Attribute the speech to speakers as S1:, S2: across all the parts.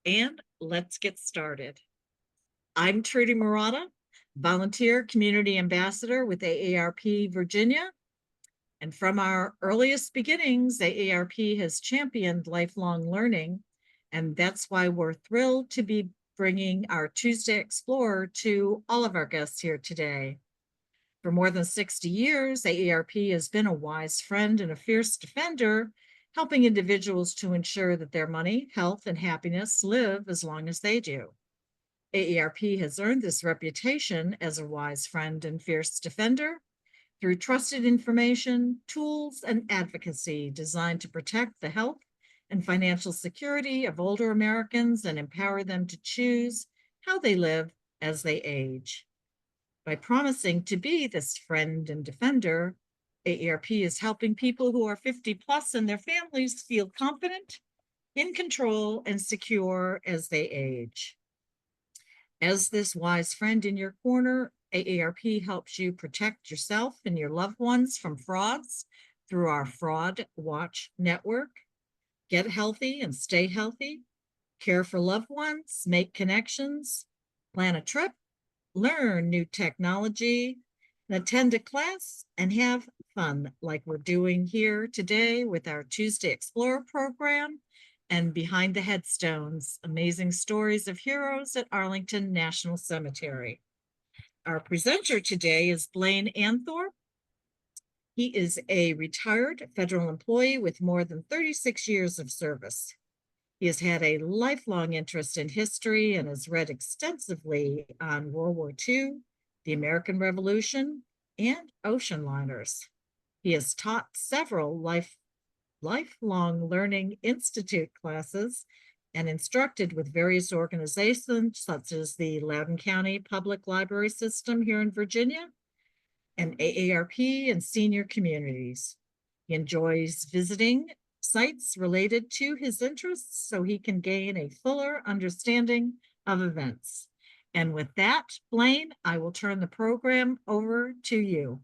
S1: And let's get started. I'm Trudy Murata, volunteer community ambassador with AARP Virginia. And from our earliest beginnings, AARP has championed lifelong learning. And that's why we're thrilled to be bringing our Tuesday Explorer to all of our guests here today. For more than 60 years, AARP has been a wise friend and a fierce defender, helping individuals to ensure that their money, health, and happiness live as long as they do. AARP has earned this reputation as a wise friend and fierce defender through trusted information, tools, and advocacy designed to protect the health and financial security of older Americans and empower them to choose how they live as they age. By promising to be this friend and defender, AARP is helping people who are 50 plus and their families feel confident, in control, and secure as they age. As this wise friend in your corner, AARP helps you protect yourself and your loved ones from frauds through our Fraud Watch network. Get healthy and stay healthy. Care for loved ones, make connections, plan a trip, learn new technology, attend a class, and have fun like we're doing here today with our Tuesday Explorer program and Behind the Headstones, amazing stories of heroes at Arlington National Cemetery. Our presenter today is Blane Ampthor. He is a retired federal employee with more than 36 years of service. He has had a lifelong interest in history and has read extensively on World War II, the American Revolution, and ocean liners. He has taught several lifelong learning institute classes and instructed with various organizations such as the Loudoun County Public Library system here in Virginia and AARP and senior communities. He enjoys visiting sites related to his interests so he can gain a fuller understanding of events. And with that, Blane, I will turn the program over to you.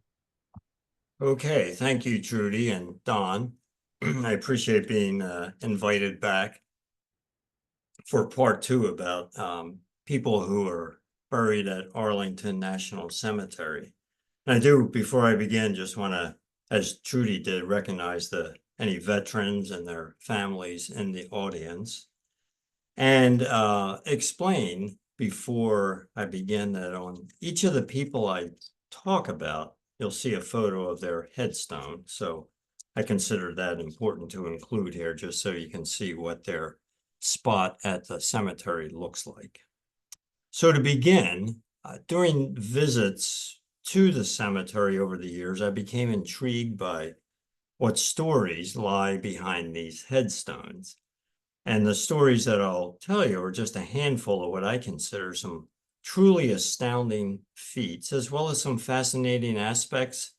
S2: Okay, thank you, Trudy and Don. I appreciate being invited back for part two about people who are buried at Arlington National Cemetery. And I do, before I begin, just want to, as Trudy did, recognize any veterans and their families in the audience, and explain before I begin that on each of the people I talk about, you'll see a photo of their headstone. So I consider that important to include here, just so you can see what their spot at the cemetery looks like. So to begin, during visits to the cemetery over the years, I became intrigued by what stories lie behind these headstones. And the stories that I'll tell you are just a handful of what I consider some truly astounding feats, as well as some fascinating aspects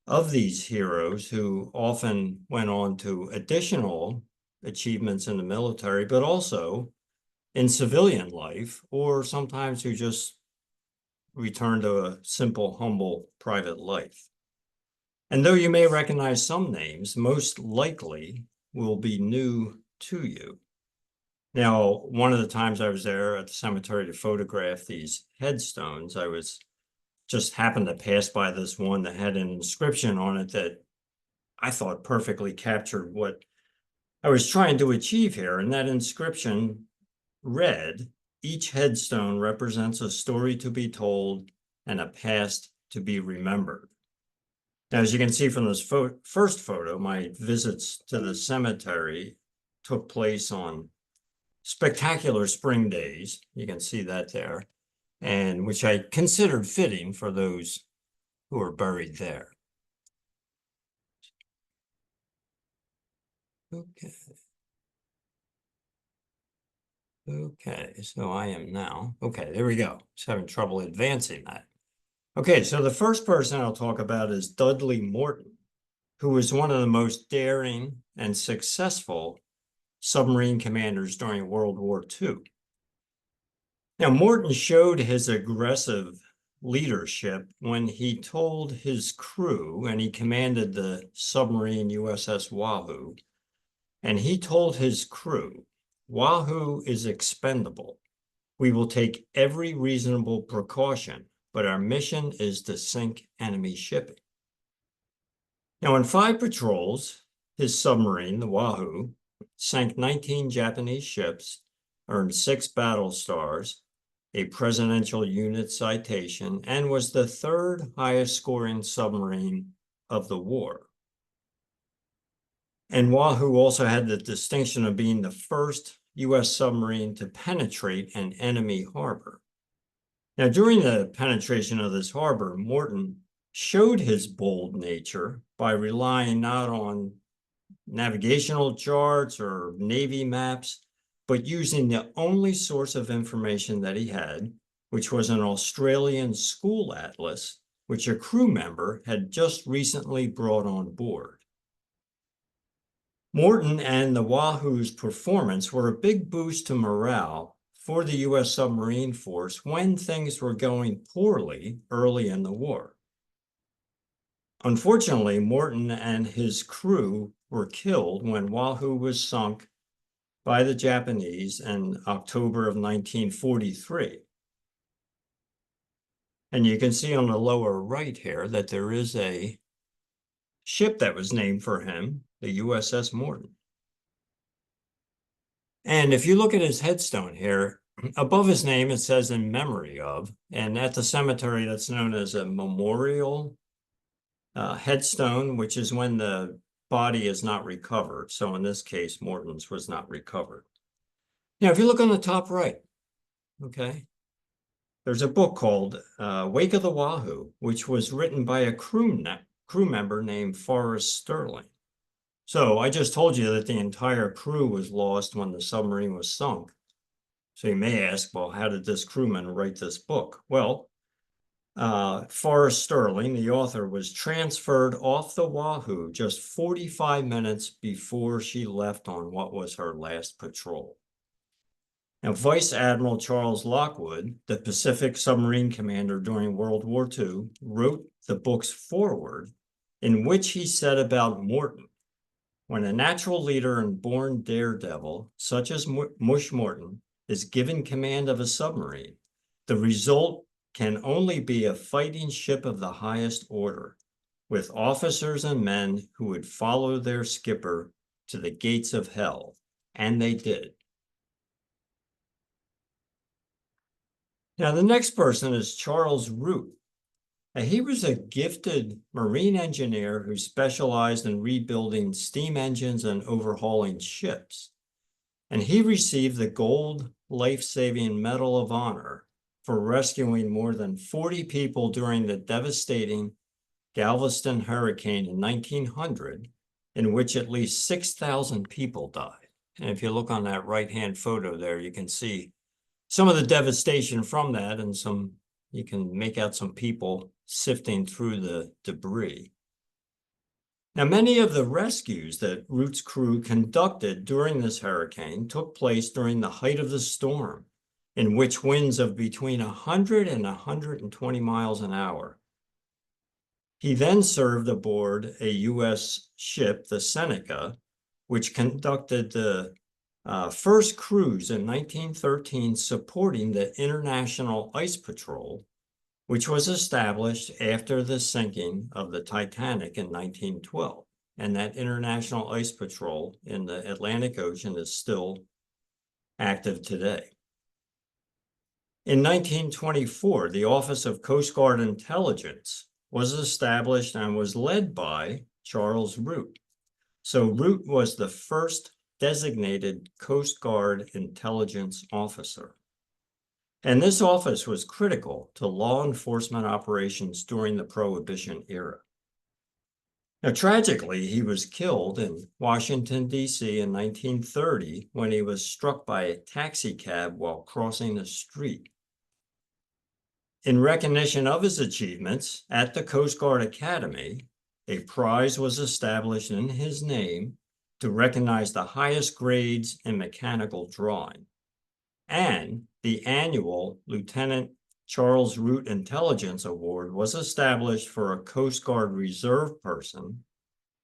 S2: of these heroes who often went on to additional achievements in the military, but also in civilian life, or sometimes who just returned to a simple, humble, private life. And though you may recognize some names, most likely will be new to you. Now, one of the times I was there at the cemetery to photograph these headstones, I was just happened to pass by this one that had an inscription on it that I thought perfectly captured what I was trying to achieve here. And that inscription read, "Each headstone represents a story to be told and a past to be remembered." Now, as you can see from this first photo, my visits to the cemetery took place on spectacular spring days. You can see that there, and which I considered fitting for those who are buried there. Okay. Okay, so I am now, okay, there we go. Just having trouble advancing that. Okay, so the first person I'll talk about is Dudley Morton, who was one of the most daring and successful submarine commanders during World War II. Now, Morton showed his aggressive leadership when he told his crew, and he commanded the submarine USS Wahoo, and he told his crew Wahoo is expendable. We will take every reasonable precaution, but our mission is to sink enemy shipping. Now, in 5 patrols, his submarine, the Wahoo, sank 19 Japanese ships, earned 6 battle stars, a Presidential Unit Citation, and was the 3rd highest scoring submarine of the war. And Wahoo also had the distinction of being the first U.S. submarine to penetrate an enemy harbor. Now, during the penetration of this harbor, Morton showed his bold nature by relying not on navigational charts or Navy maps, but using the only source of information that he had, which was an Australian school atlas, which a crew member had just recently brought on board. Morton and the Wahoo's performance were a big boost to morale for the U.S. submarine force when things were going poorly early in the war. Unfortunately, Morton and his crew were killed when Wahoo was sunk by the Japanese in October of 1943. And you can see on the lower right here that there is a ship that was named for him, the USS Morton. And if you look at his headstone here, above his name it says in memory of, and at the cemetery that's known as a memorial headstone, which is when the body is not recovered. So in this case, Morton's was not recovered. Now, if you look on the top right, okay, there's a book called Wake of the Wahoo, which was written by a crew member named Forrest Sterling. So I just told you that the entire crew was lost when the submarine was sunk. So you may ask, well, how did this crewman write this book? Well, Forrest Sterling, the author, was transferred off the Wahoo just 45 minutes before she left on what was her last patrol. Now, Vice Admiral Charles Lockwood, the Pacific submarine commander during World War II, wrote the book's foreword, in which he said about Morton, when a natural leader and born daredevil, such as Mush Morton, is given command of a submarine, the result can only be a fighting ship of the highest order, with officers and men who would follow their skipper to the gates of hell. And they did. Now, the next person is Charles Root. Now, he was a gifted marine engineer who specialized in rebuilding steam engines and overhauling ships. And he received the Gold Life-Saving Medal of Honor for rescuing more than 40 people during the devastating Galveston hurricane in 1900, in which at least 6,000 people died. And if you look on that right-hand photo there, you can see some of the devastation from that, and you can make out some people sifting through the debris. Now, many of the rescues that Root's crew conducted during this hurricane took place during the height of the storm, in which winds of between 100 and 120 miles an hour. He then served aboard a U.S. ship, the Seneca, which conducted the first cruise in 1913 supporting the International Ice Patrol, which was established after the sinking of the Titanic in 1912. And that International Ice Patrol in the Atlantic Ocean is still active today. In 1924, the Office of Coast Guard Intelligence was established and was led by Charles Root. So Root was the first designated Coast Guard intelligence officer. And this office was critical to law enforcement operations during the Prohibition era. Now, tragically, he was killed in Washington, D.C. in 1930 when he was struck by a taxi cab while crossing the street. In recognition of his achievements at the Coast Guard Academy, a prize was established in his name to recognize the highest grades in mechanical drawing. And the annual Lieutenant Charles Root Intelligence Award was established for a Coast Guard reserve person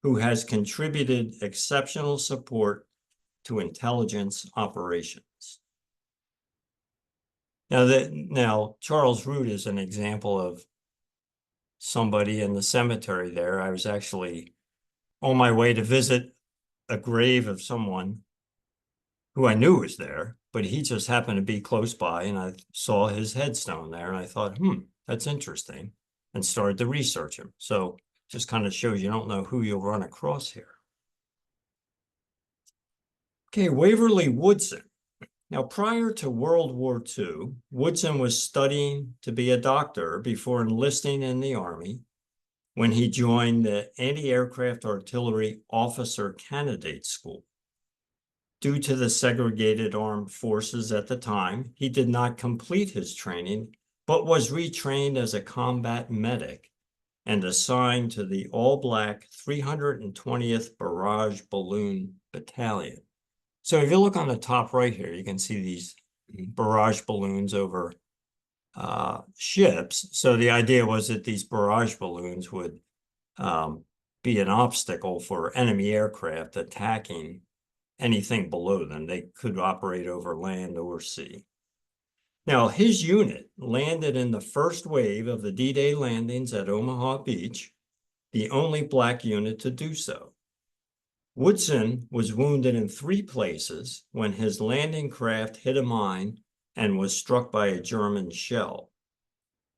S2: who has contributed exceptional support to intelligence operations. Now Charles Root is an example of somebody in the cemetery there. I was actually on my way to visit a grave of someone who I knew was there, but he just happened to be close by, and I saw his headstone there, and I thought, that's interesting, and started to research him. So just kind of shows you don't know who you'll run across here. Okay, Waverly Woodson. Now, prior to World War II, Woodson was studying to be a doctor before enlisting in the Army when he joined the Anti-Aircraft Artillery Officer Candidate School. Due to the segregated armed forces at the time, he did not complete his training, but was retrained as a combat medic and assigned to the all-black 320th Barrage Balloon Battalion. So if you look on the top right here, you can see these barrage balloons over ships. So the idea was that these barrage balloons would be an obstacle for enemy aircraft attacking anything below them. They could operate over land or sea. Now, his unit landed in the first wave of the D-Day landings at Omaha Beach, the only black unit to do so. Woodson was wounded in 3 places when his landing craft hit a mine and was struck by a German shell.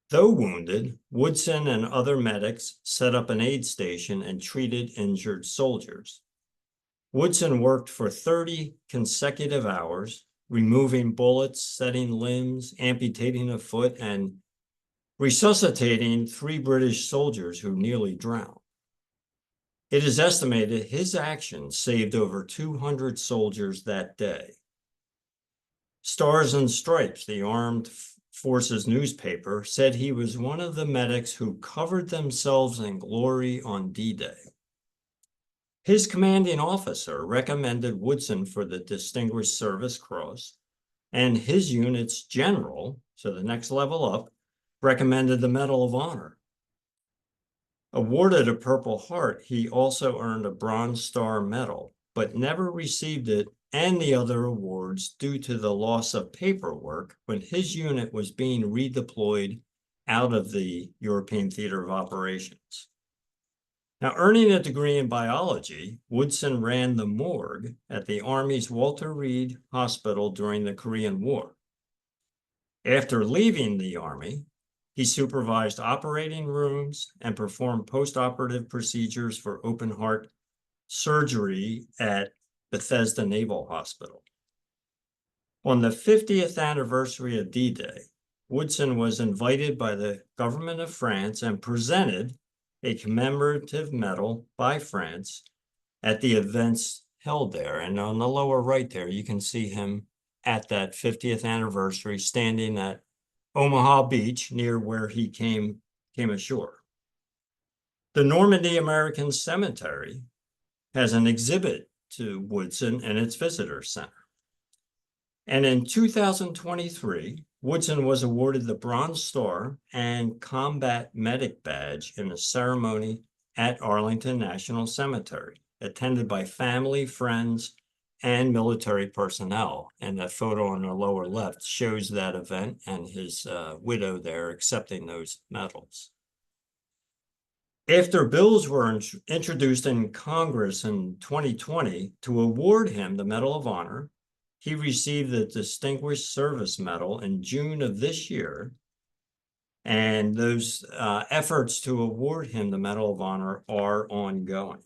S2: Though wounded, Woodson and other medics set up an aid station and treated injured soldiers. Woodson worked for 30 consecutive hours, removing bullets, setting limbs, amputating a foot, and resuscitating 3 British soldiers who nearly drowned. It is estimated his actions saved over 200 soldiers that day. Stars and Stripes, the Armed Forces newspaper, said he was one of the medics who covered themselves in glory on D-Day. His commanding officer recommended Woodson for the Distinguished Service Cross, and his unit's general, so the next level up, recommended the Medal of Honor. Awarded a Purple Heart, he also earned a Bronze Star Medal, but never received it and the other awards due to the loss of paperwork when his unit was being redeployed out of the European Theater of Operations. Now, earning a degree in biology, Woodson ran the morgue at the Army's Walter Reed Hospital during the Korean War. After leaving the Army, he supervised operating rooms and performed post-operative procedures for open heart surgery at Bethesda Naval Hospital. On the 50th anniversary of D-Day, Woodson was invited by the government of France and presented a commemorative medal by France at the events held there. And on the lower right there, you can see him at that 50th anniversary standing at Omaha Beach near where he came ashore. The Normandy American Cemetery has an exhibit to Woodson in its visitor center. And in 2023, Woodson was awarded the Bronze Star and Combat Medic Badge in a ceremony at Arlington National Cemetery, attended by family, friends, and military personnel. And that photo on the lower left shows that event and his widow there accepting those medals. After bills were introduced in Congress in 2020 to award him the Medal of Honor, he received the Distinguished Service Medal in June of this year. And those efforts to award him the Medal of Honor are ongoing.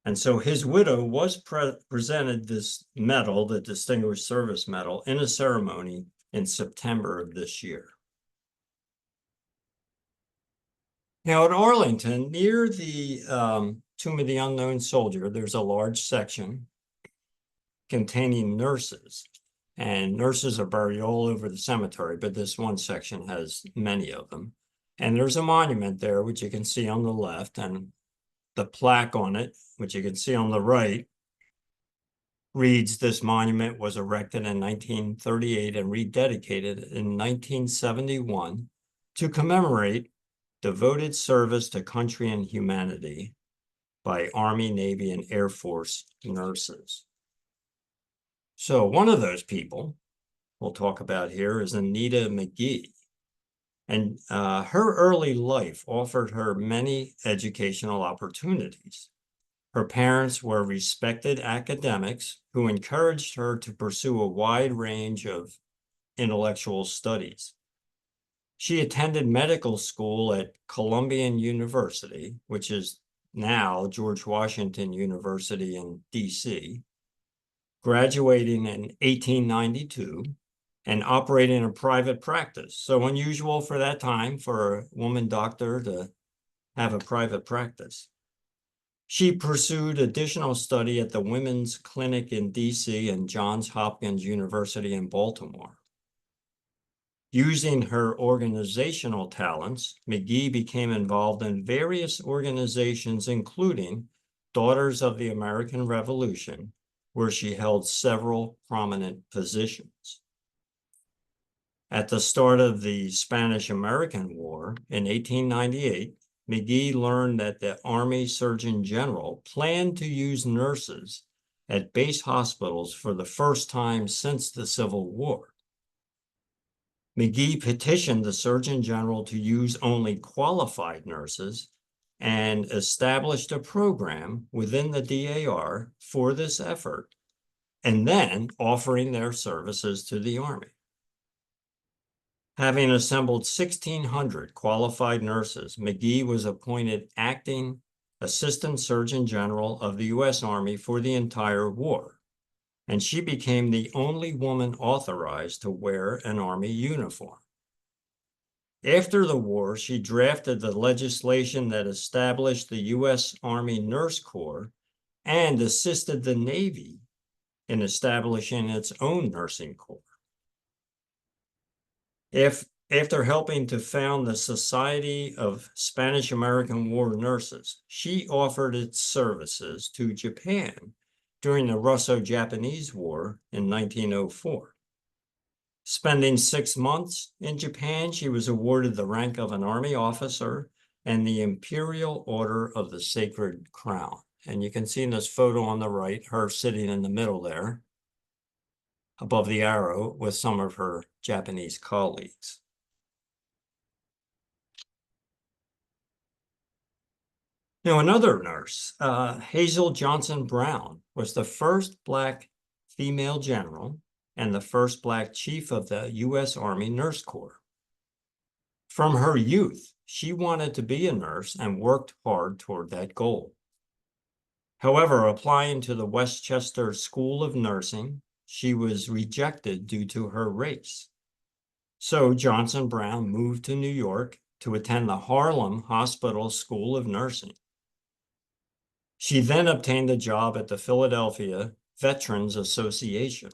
S2: And so his widow was presented this medal, the Distinguished Service Medal, in a ceremony in September of this year. Now at Arlington, near the Tomb of the Unknown Soldier, there's a large section containing nurses. And nurses are buried all over the cemetery, but this one section has many of them. And there's a monument there, which you can see on the left, and the plaque on it, which you can see on the right, reads, "This monument was erected in 1938 and rededicated in 1971 to commemorate devoted service to country and humanity by Army, Navy, and Air Force nurses." So one of those people we'll talk about here is Anita McGee. And her early life offered her many educational opportunities. Her parents were respected academics who encouraged her to pursue a wide range of intellectual studies. She attended medical school at Columbia University, which is now George Washington University in DC, graduating in 1892 and operating a private practice. So unusual for that time for a woman doctor to have a private practice. She pursued additional study at the Women's Clinic in DC and Johns Hopkins University in Baltimore. Using her organizational talents, McGee became involved in various organizations, including Daughters of the American Revolution, where she held several prominent positions. At the start of the Spanish-American War in 1898, McGee learned that the Army Surgeon General planned to use nurses at base hospitals for the first time since the Civil War. McGee petitioned the Surgeon General to use only qualified nurses and established a program within the DAR for this effort, and then offering their services to the Army. Having assembled 1,600 qualified nurses, McGee was appointed acting Assistant Surgeon General of the U.S. Army for the entire war, and she became the only woman authorized to wear an Army uniform. After the war, she drafted the legislation that established the U.S. Army Nurse Corps and assisted the Navy in establishing its own nursing corps. After helping to found the Society of Spanish-American War Nurses, she offered its services to Japan during the Russo-Japanese War in 1904. Spending 6 months in Japan, she was awarded the rank of an Army officer and the Imperial Order of the Sacred Crown. And you can see in this photo on the right, her sitting in the middle there, above the arrow, with some of her Japanese colleagues. Now, another nurse, Hazel Johnson Brown, was the first Black female general and the first Black chief of the U.S. Army Nurse Corps. From her youth, she wanted to be a nurse and worked hard toward that goal. However, applying to the Westchester School of Nursing, she was rejected due to her race. So Johnson Brown moved to New York to attend the Harlem Hospital School of Nursing. She then obtained a job at the Philadelphia Veterans Association.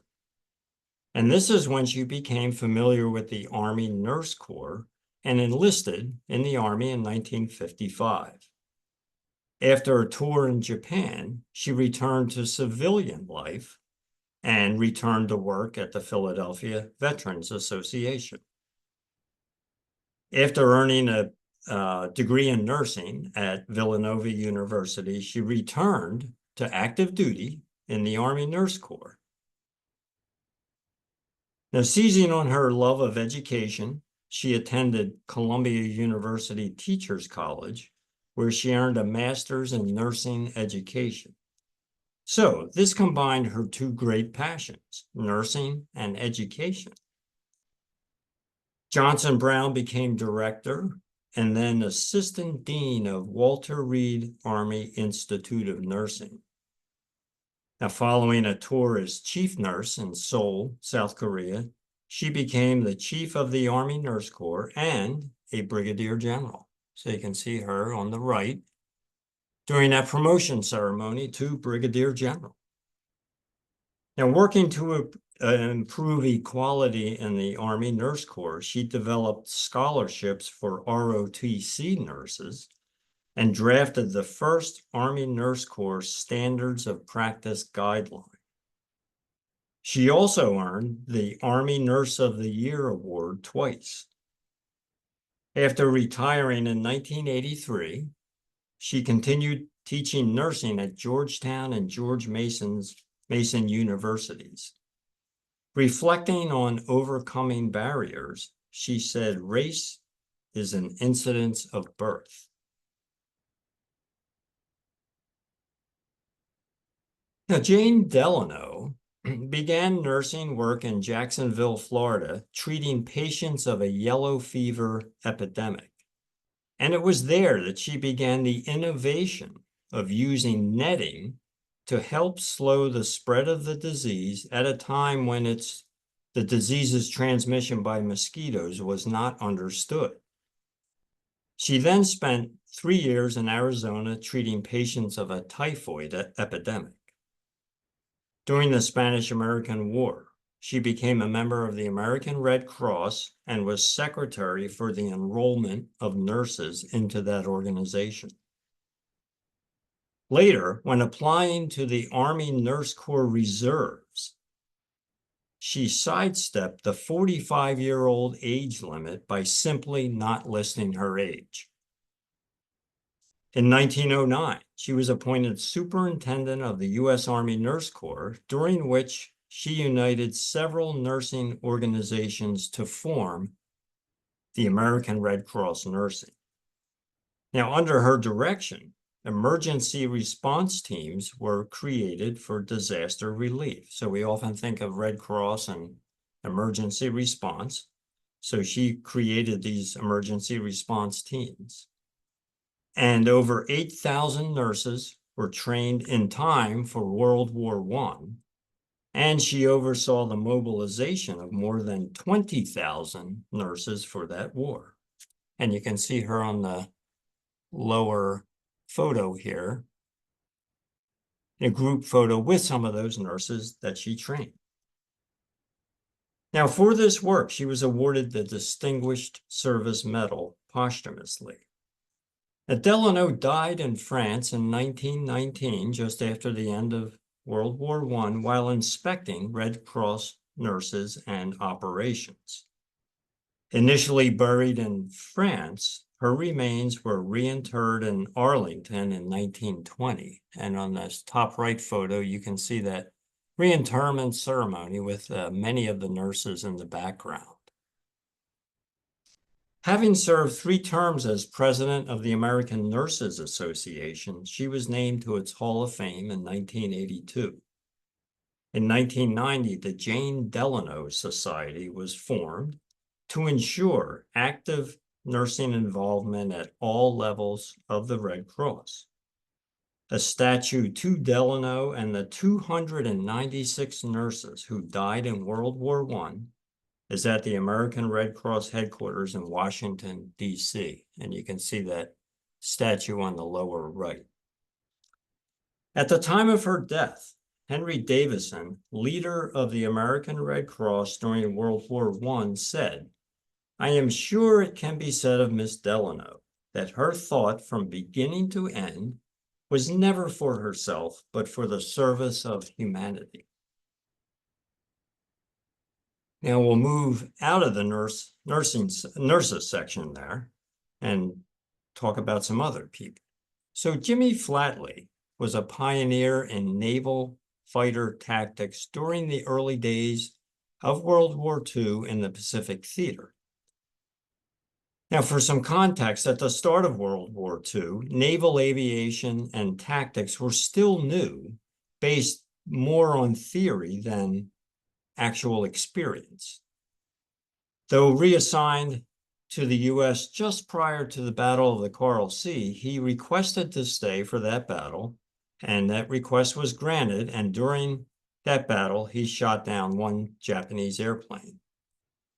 S2: And this is when she became familiar with the Army Nurse Corps and enlisted in the Army in 1955. After a tour in Japan, she returned to civilian life and returned to work at the Philadelphia Veterans Association. After earning a degree in nursing at Villanova University, she returned to active duty in the Army Nurse Corps. Now, seizing on her love of education, she attended Columbia University Teachers College, where she earned a master's in nursing education. So this combined her two great passions, nursing and education. Johnson Brown became director and then assistant dean of Walter Reed Army Institute of Nursing. Now, following a tour as chief nurse in Seoul, South Korea, she became the chief of the Army Nurse Corps and a brigadier general. So you can see her on the right during that promotion ceremony to brigadier general. Now, working to improve equality in the Army Nurse Corps, she developed scholarships for ROTC nurses and drafted the first Army Nurse Corps Standards of Practice Guideline. She also earned the Army Nurse of the Year award twice. After retiring in 1983, she continued teaching nursing at Georgetown and George Mason universities. Reflecting on overcoming barriers, she said, "Race is an incidence of birth." Now, Jane Delano began nursing work in Jacksonville, Florida, treating patients of a yellow fever epidemic. And it was there that she began the innovation of using netting to help slow the spread of the disease at a time when the disease's transmission by mosquitoes was not understood. She then spent 3 years in Arizona treating patients of a typhoid epidemic. During the Spanish-American War, she became a member of the American Red Cross and was secretary for the enrollment of nurses into that organization. Later, when applying to the Army Nurse Corps Reserves, she sidestepped the 45-year-old age limit by simply not listing her age. In 1909, she was appointed superintendent of the U.S. Army Nurse Corps, during which she united several nursing organizations to form the American Red Cross Nursing. Now, under her direction, emergency response teams were created for disaster relief. So we often think of Red Cross and emergency response. So she created these emergency response teams. And over 8,000 nurses were trained in time for World War I. And she oversaw the mobilization of more than 20,000 nurses for that war. And you can see her on the lower photo here, a group photo with some of those nurses that she trained. Now, for this work, she was awarded the Distinguished Service Medal posthumously. Delano died in France in 1919, just after the end of World War I, while inspecting Red Cross nurses and operations. Initially buried in France, her remains were reinterred in Arlington in 1920. And on this top right photo, you can see that reinterment ceremony with many of the nurses in the background. Having served 3 terms as president of the American Nurses Association, she was named to its Hall of Fame in 1982. In 1990, the Jane Delano Society was formed to ensure active nursing involvement at all levels of the Red Cross. A statue to Delano and the 296 nurses who died in World War I is at the American Red Cross headquarters in Washington, D.C. And you can see that statue on the lower right. At the time of her death, Henry Davison, leader of the American Red Cross during World War I, said, "I am sure it can be said of Miss Delano that her thought from beginning to end was never for herself, but for the service of humanity." Now we'll move out of the nurses section there and talk about some other people. So Jimmy Flatley was a pioneer in naval fighter tactics during the early days of World War II in the Pacific Theater. Now, for some context, at the start of World War II, naval aviation and tactics were still new, based more on theory than actual experience. Though reassigned to the U.S. just prior to the Battle of the Coral Sea, he requested to stay for that battle, and that request was granted, and during that battle, he shot down 1 Japanese airplane.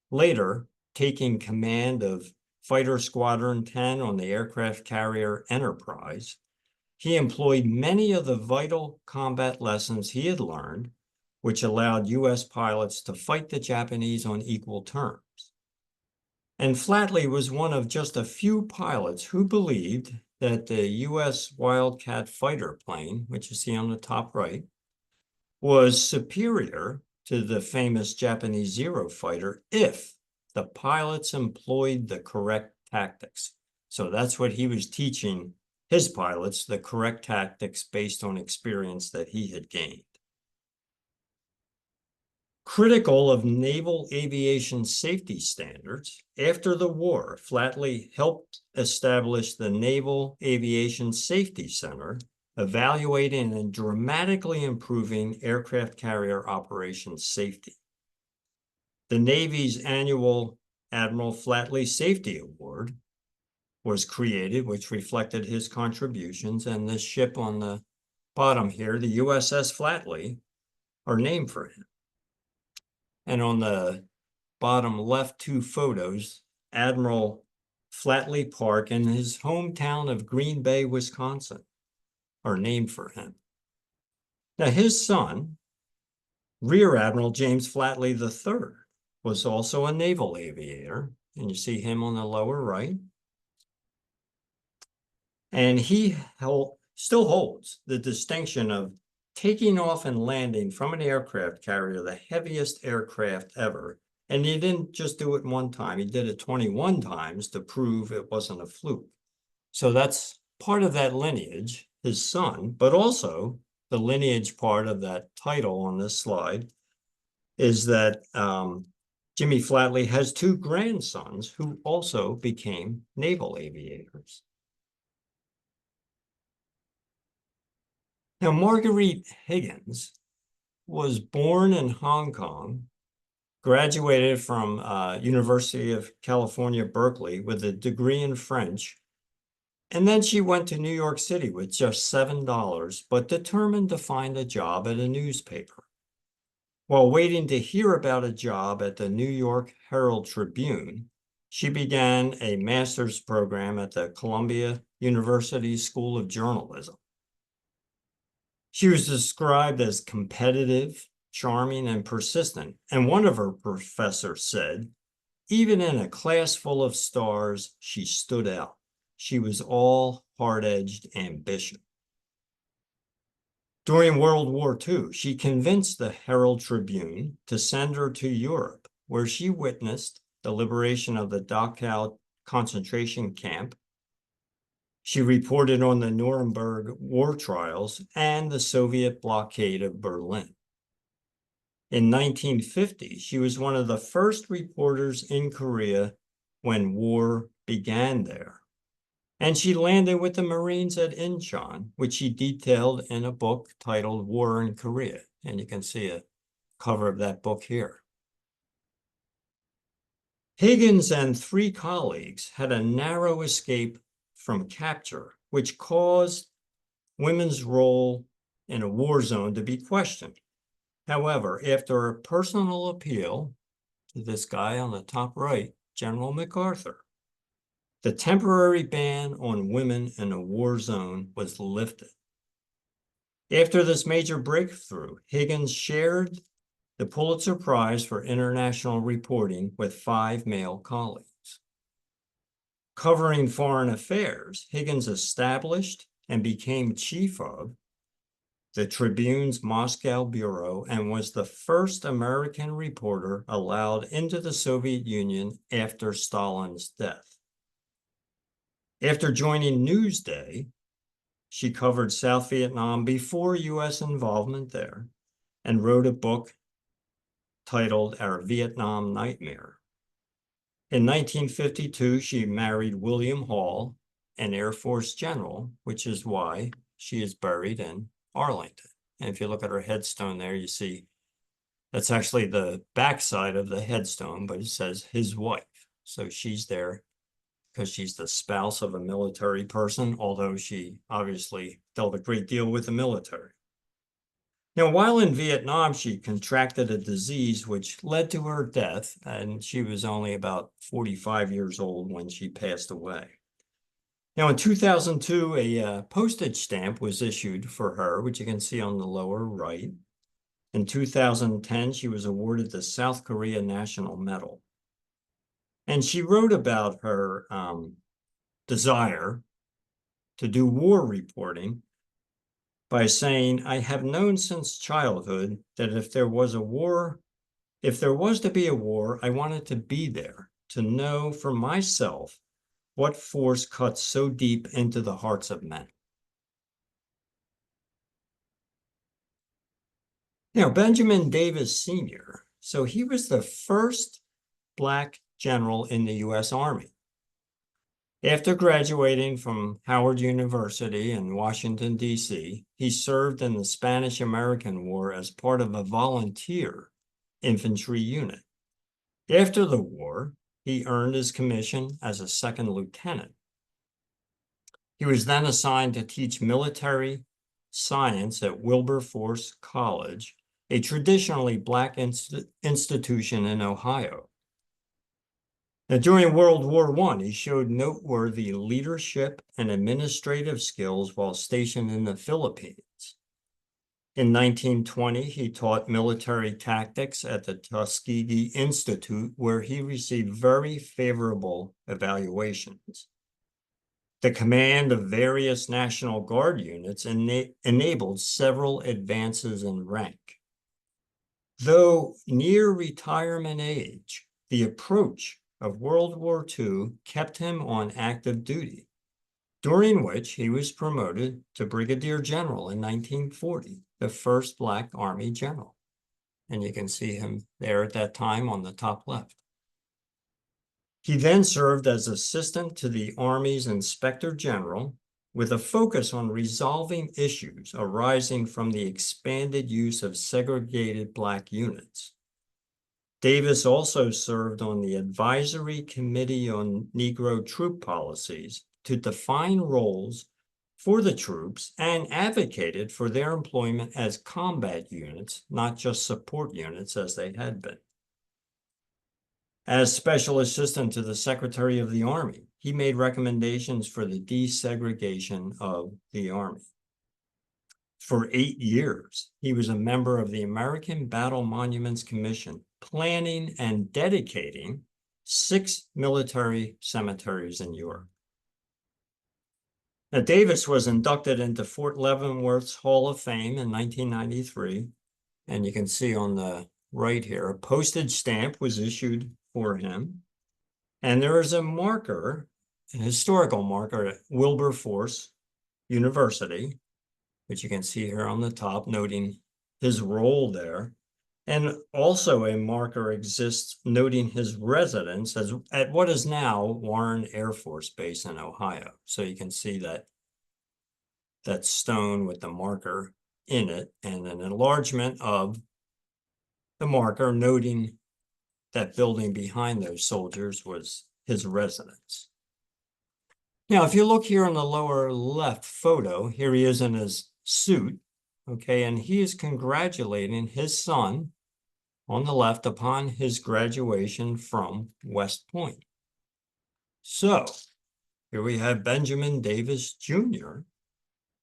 S2: Later, taking command of Fighter Squadron 10 on the aircraft carrier Enterprise, he employed many of the vital combat lessons he had learned, which allowed U.S. pilots to fight the Japanese on equal terms. And Flatley was one of just a few pilots who believed that the U.S. Wildcat fighter plane, which you see on the top right, was superior to the famous Japanese Zero fighter if the pilots employed the correct tactics. So that's what he was teaching his pilots, the correct tactics based on experience that he had gained. Critical of naval aviation safety standards, after the war, Flatley helped establish the Naval Aviation Safety Center, evaluating and dramatically improving aircraft carrier operations safety. The Navy's annual Admiral Flatley Safety Award was created, which reflected his contributions, and this ship on the bottom here, the USS Flatley, are named for him. And on the bottom left two photos, Admiral Flatley Park and his hometown of Green Bay, Wisconsin, are named for him. Now, his son, Rear Admiral James Flatley III, was also a naval aviator, and you see him on the lower right. And he still holds the distinction of taking off and landing from an aircraft carrier, the heaviest aircraft ever. And he didn't just do it one time, he did it 21 times to prove it wasn't a fluke. So that's part of that lineage, his son, but also the lineage part of that title on this slide is that Jimmy Flatley has two grandsons who also became naval aviators. Now, Marguerite Higgins was born in Hong Kong, graduated from University of California, Berkeley with a degree in French, and then she went to New York City with just $7, but determined to find a job at a newspaper. While waiting to hear about a job at the New York Herald Tribune, she began a master's program at the Columbia University School of Journalism. She was described as competitive, charming, and persistent, and one of her professors said, even in a class full of stars, she stood out. She was all hard-edged ambition. During World War II, she convinced the Herald Tribune to send her to Europe, where she witnessed the liberation of the Dachau concentration camp. She reported on the Nuremberg war trials and the Soviet blockade of Berlin. In 1950, she was one of the first reporters in Korea when war began there. And she landed with the Marines at Incheon, which she detailed in a book titled War in Korea. And you can see a cover of that book here. Higgins and three colleagues had a narrow escape from capture, which caused women's role in a war zone to be questioned. However, after a personal appeal to this guy on the top right, General MacArthur, the temporary ban on women in a war zone was lifted. After this major breakthrough, Higgins shared the Pulitzer Prize for international reporting with 5 male colleagues. Covering foreign affairs, Higgins established and became chief of the Tribune's Moscow bureau and was the first American reporter allowed into the Soviet Union after Stalin's death. After joining Newsday, she covered South Vietnam before U.S. involvement there and wrote a book titled Our Vietnam Nightmare. In 1952, she married William Hall, an Air Force general, which is why she is buried in Arlington. And if you look at her headstone there, you see that's actually the backside of the headstone, but it says his wife. So she's there because she's the spouse of a military person, although she obviously dealt a great deal with the military. Now, while in Vietnam, she contracted a disease which led to her death, and she was only about 45 years old when she passed away. Now, in 2002, a postage stamp was issued for her, which you can see on the lower right. In 2010, she was awarded the South Korea National Medal. And she wrote about her desire to do war reporting by saying, I have known since childhood that if there was to be a war, I wanted to be there, to know for myself what force cuts so deep into the hearts of men. Now, Benjamin Davis Sr. So he was the first Black general in the U.S. Army. After graduating from Howard University in Washington, D.C., he served in the Spanish-American War as part of a volunteer infantry unit. After the war, he earned his commission as a second lieutenant. He was then assigned to teach military science at Wilberforce College, a traditionally Black institution in Ohio. Now, during World War I, he showed noteworthy leadership and administrative skills while stationed in the Philippines. In 1920, he taught military tactics at the Tuskegee Institute, where he received very favorable evaluations. The command of various National Guard units enabled several advances in rank. Though near retirement age, the approach of World War II kept him on active duty, during which he was promoted to Brigadier General in 1940, the first Black Army general. And you can see him there at that time on the top left. He then served as assistant to the Army's Inspector General with a focus on resolving issues arising from the expanded use of segregated Black units. Davis also served on the Advisory Committee on Negro Troop Policies to define roles for the troops and advocated for their employment as combat units, not just support units as they had been. As Special Assistant to the Secretary of the Army, he made recommendations for the desegregation of the Army. For 8 years, he was a member of the American Battle Monuments Commission, planning and dedicating 6 military cemeteries in Europe. Now, Davis was inducted into Fort Leavenworth's Hall of Fame in 1993, and you can see on the right here, a postage stamp was issued for him, and there is a marker, a historical marker at Wilberforce University, which you can see here on the top, noting his role there. And also a marker exists noting his residence at what is now Warren Air Force Base in Ohio. So you can see that stone with the marker in it, and an enlargement of the marker noting that building behind those soldiers was his residence. Now, if you look here in the lower left photo, here he is in his suit, okay, and he is congratulating his son on the left upon his graduation from West Point. So here we have Benjamin Davis Jr.,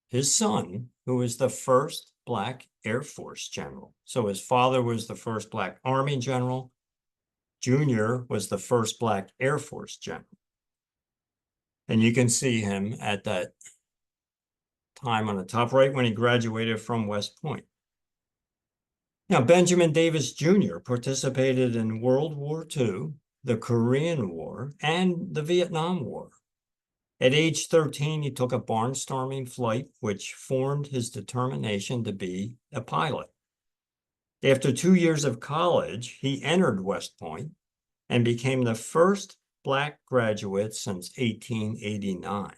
S2: his son, who was the first Black Air Force general. So his father was the first Black Army general. Jr. was the first Black Air Force general. And you can see him at that time on the top right when he graduated from West Point. Now, Benjamin Davis Jr. participated in World War II, the Korean War, and the Vietnam War. At age 13, he took a barnstorming flight, which formed his determination to be a pilot. After 2 years of college, he entered West Point and became the first Black graduate since 1889.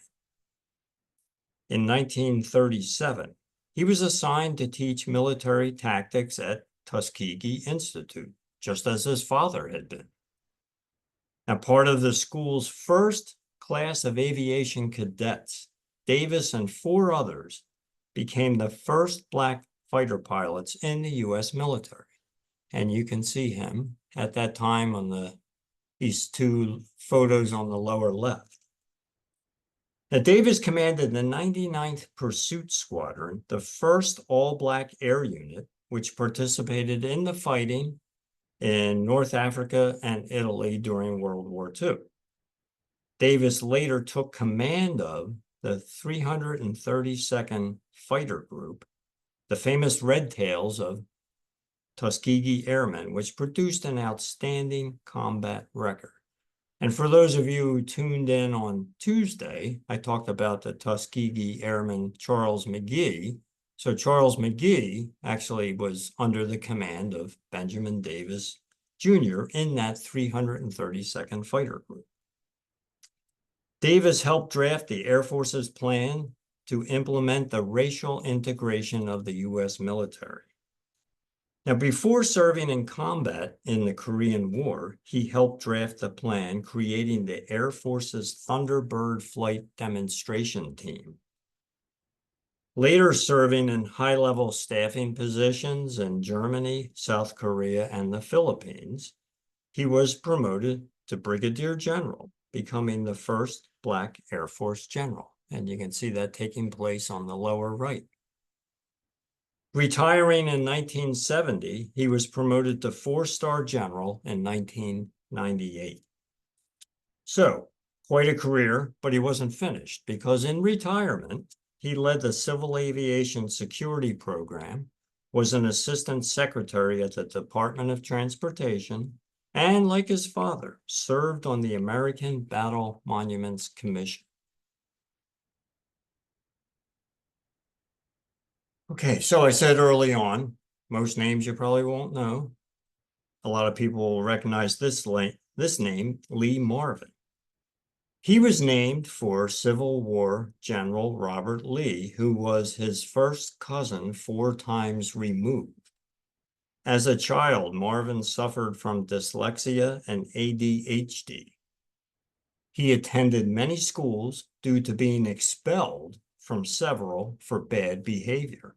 S2: In 1937, he was assigned to teach military tactics at Tuskegee Institute, just as his father had been. Now, part of the school's first class of aviation cadets, Davis and 4 others became the first Black fighter pilots in the U.S. military. And you can see him at that time on these 2 photos on the lower left. Now, Davis commanded the 99th Pursuit Squadron, the first all-Black air unit, which participated in the fighting in North Africa and Italy during World War II. Davis later took command of the 332nd Fighter Group, the famous Red Tails of Tuskegee Airmen, which produced an outstanding combat record. And for those of you who tuned in on Tuesday, I talked about the Tuskegee Airman Charles McGee So Charles McGee actually was under the command of Benjamin Davis Jr. in that 332nd Fighter Group. Davis helped draft the Air Force's plan to implement the racial integration of the U.S. military. Now, before serving in combat in the Korean War, he helped draft the plan creating the Air Force's Thunderbird Flight Demonstration Team. Later serving in high-level staffing positions in Germany, South Korea, and the Philippines, he was promoted to Brigadier General, becoming the first Black Air Force general. And you can see that taking place on the lower right. Retiring in 1970, he was promoted to four-star general in 1998. So, quite a career, but he wasn't finished because in retirement, he led the Civil Aviation Security Program, was an assistant secretary at the Department of Transportation, and like his father, served on the American Battle Monuments Commission. Okay, so I said early on, most names you probably won't know. A lot of people will recognize this name, Lee Marvin. He was named for Civil War General Robert Lee, who was his first cousin 4 times removed. As a child, Marvin suffered from dyslexia and ADHD. He attended many schools due to being expelled from several for bad behavior.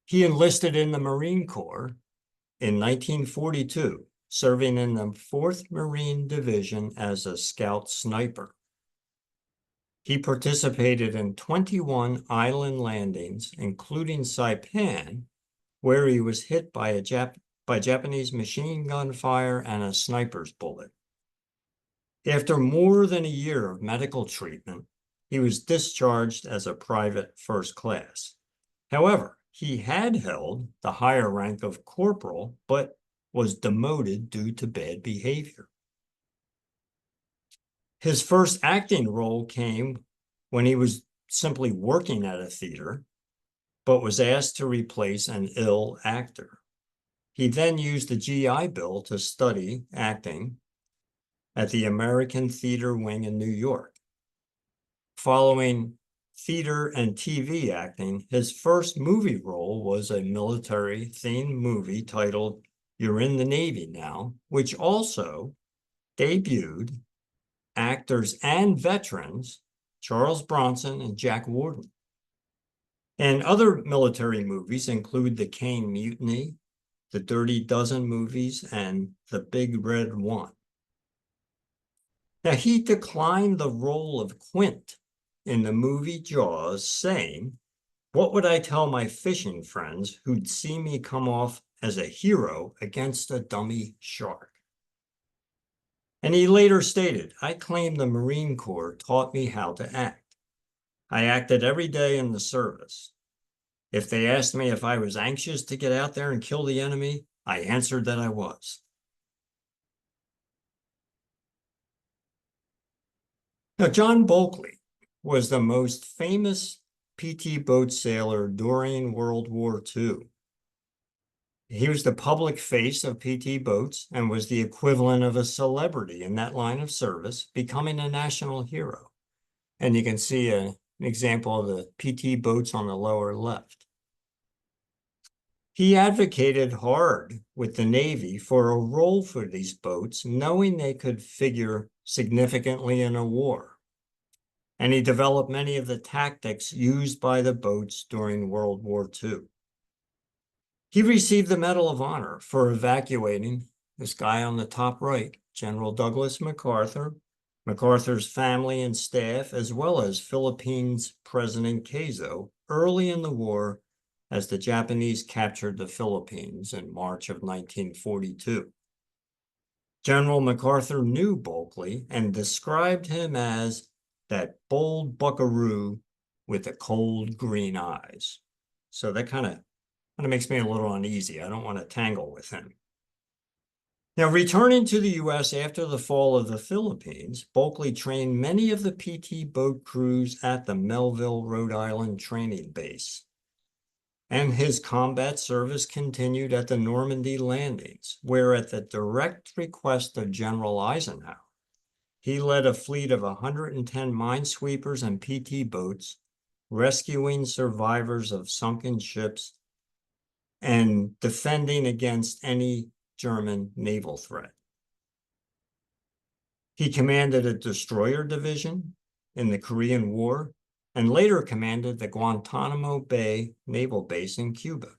S2: He enlisted in the Marine Corps in 1942, serving in the 4th Marine Division as a scout sniper. He participated in 21 island landings, including Saipan, where he was hit by Japanese machine gun fire and a sniper's bullet. After more than a year of medical treatment, he was discharged as a private first class. However, he had held the higher rank of corporal, but was demoted due to bad behavior. His first acting role came when he was simply working at a theater, but was asked to replace an ill actor. He then used the GI Bill to study acting at the American Theater Wing in New York. Following theater and TV acting, his first movie role was a military-themed movie titled You're in the Navy Now, which also debuted actors and veterans Charles Bronson and Jack Warden. And other military movies include The Caine Mutiny, The Dirty Dozen movies, and The Big Red One. Now, he declined the role of Quint in the movie Jaws, saying, "What would I tell my fishing friends who'd see me come off as a hero against a dummy shark?" And he later stated, "I claim the Marine Corps taught me how to act. I acted every day in the service. If they asked me if I was anxious to get out there and kill the enemy, I answered that I was." Now, John Bulkley was the most famous PT boat sailor during World War II. He was the public face of PT boats and was the equivalent of a celebrity in that line of service, becoming a national hero. And you can see an example of the PT boats on the lower left. He advocated hard with the Navy for a role for these boats, knowing they could figure significantly in a war. And he developed many of the tactics used by the boats during World War II. He received the Medal of Honor for evacuating this guy on the top right, General Douglas MacArthur, MacArthur's family and staff, as well as Philippines President Quezon early in the war as the Japanese captured the Philippines in March of 1942. General MacArthur knew Bulkley and described him as that bold buckaroo with the cold green eyes. So that kind of makes me a little uneasy. I don't want to tangle with him. Now, returning to the U.S. after the fall of the Philippines, Bulkley trained many of the PT boat crews at the Melville, Rhode Island training base. And his combat service continued at the Normandy landings, where at the direct request of General Eisenhower, he led a fleet of 110 minesweepers and PT boats, rescuing survivors of sunken ships and defending against any German naval threat. He commanded a destroyer division in the Korean War and later commanded the Guantanamo Bay Naval Base in Cuba.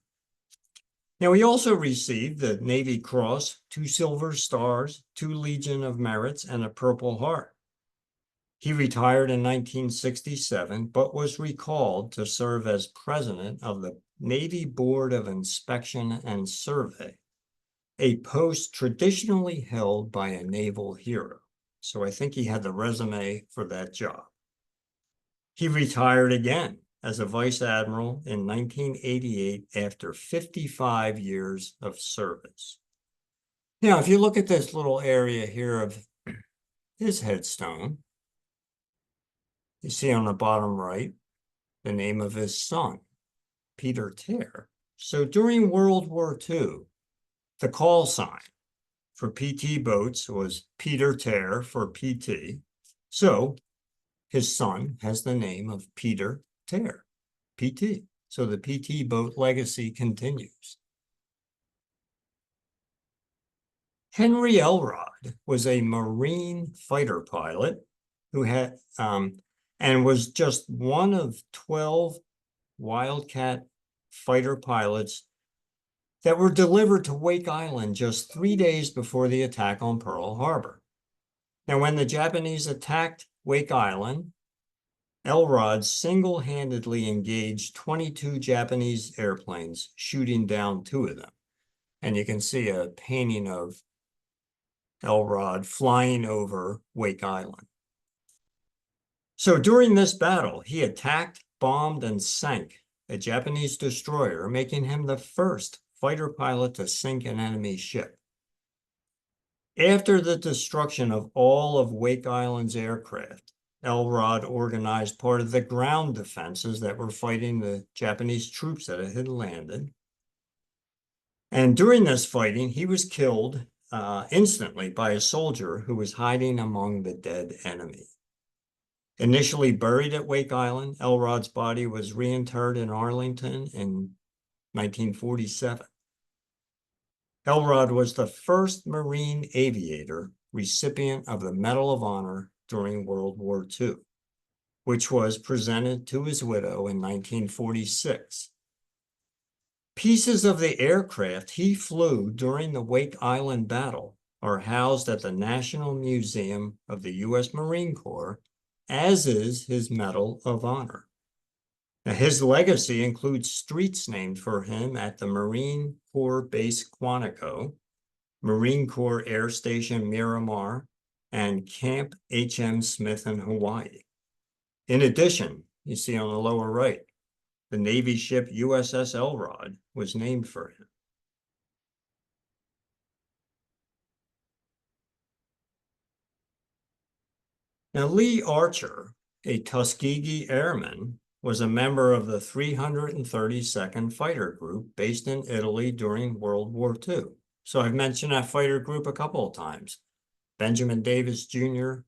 S2: Now, he also received the Navy Cross, 2 Silver Stars, 2 Legion of Merits, and a Purple Heart. He retired in 1967, but was recalled to serve as president of the Navy Board of Inspection and Survey, a post traditionally held by a naval hero. So I think he had the resume for that job. He retired again as a vice admiral in 1988 after 55 years of service. Now, if you look at this little area here of his headstone, you see on the bottom right the name of his son, Peter Tare. So during World War II, the call sign for PT boats was Peter Tare for PT. So his son has the name of Peter Tare, PT. So the PT boat legacy continues. Henry Elrod was a Marine fighter pilot who had and was just one of 12 Wildcat fighter pilots that were delivered to Wake Island just 3 days before the attack on Pearl Harbor. Now, when the Japanese attacked Wake Island, Elrod single-handedly engaged 22 Japanese airplanes, shooting down 2 of them. And you can see a painting of Elrod flying over Wake Island. So during this battle, he attacked, bombed, and sank a Japanese destroyer, making him the first fighter pilot to sink an enemy ship. After the destruction of all of Wake Island's aircraft, Elrod organized part of the ground defenses that were fighting the Japanese troops that had landed. And during this fighting, he was killed instantly by a soldier who was hiding among the dead enemy. Initially buried at Wake Island, Elrod's body was reinterred in Arlington in 1947. Elrod was the first Marine aviator recipient of the Medal of Honor during World War II, which was presented to his widow in 1946. Pieces of the aircraft he flew during the Wake Island battle are housed at the National Museum of the U.S. Marine Corps, as is his Medal of Honor. Now, his legacy includes streets named for him at the Marine Corps Base Quantico, Marine Corps Air Station Miramar, and Camp H.M. Smith in Hawaii. In addition, you see on the lower right, the Navy ship USS Elrod was named for him. Now, Lee Archer, a Tuskegee Airman, was a member of the 332nd Fighter Group based in Italy during World War II. So I've mentioned that fighter group a couple of times. Benjamin Davis Jr.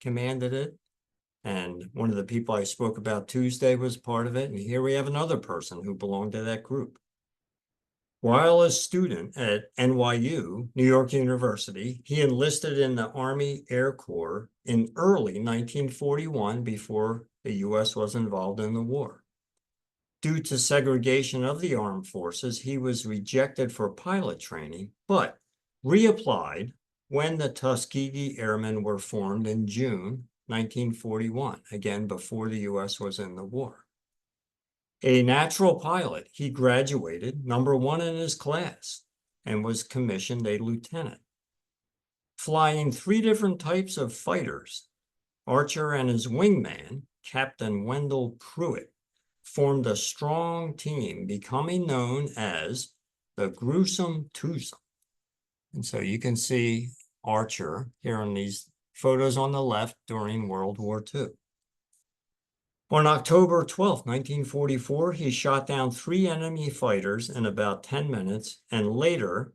S2: commanded it, and one of the people I spoke about Tuesday was part of it, and here we have another person who belonged to that group. While a student at NYU, New York University, he enlisted in the Army Air Corps in early 1941 before the U.S. was involved in the war. Due to segregation of the armed forces, he was rejected for pilot training, but reapplied when the Tuskegee Airmen were formed in June 1941, again before the U.S. was in the war. A natural pilot, he graduated #1 in his class and was commissioned a lieutenant. Flying 3 different types of fighters, Archer and his wingman, Captain Wendell Pruitt, formed a strong team, becoming known as the Gruesome Twosome. And so you can see Archer here in these photos on the left during World War II. On October 12, 1944, he shot down 3 enemy fighters in about 10 minutes and later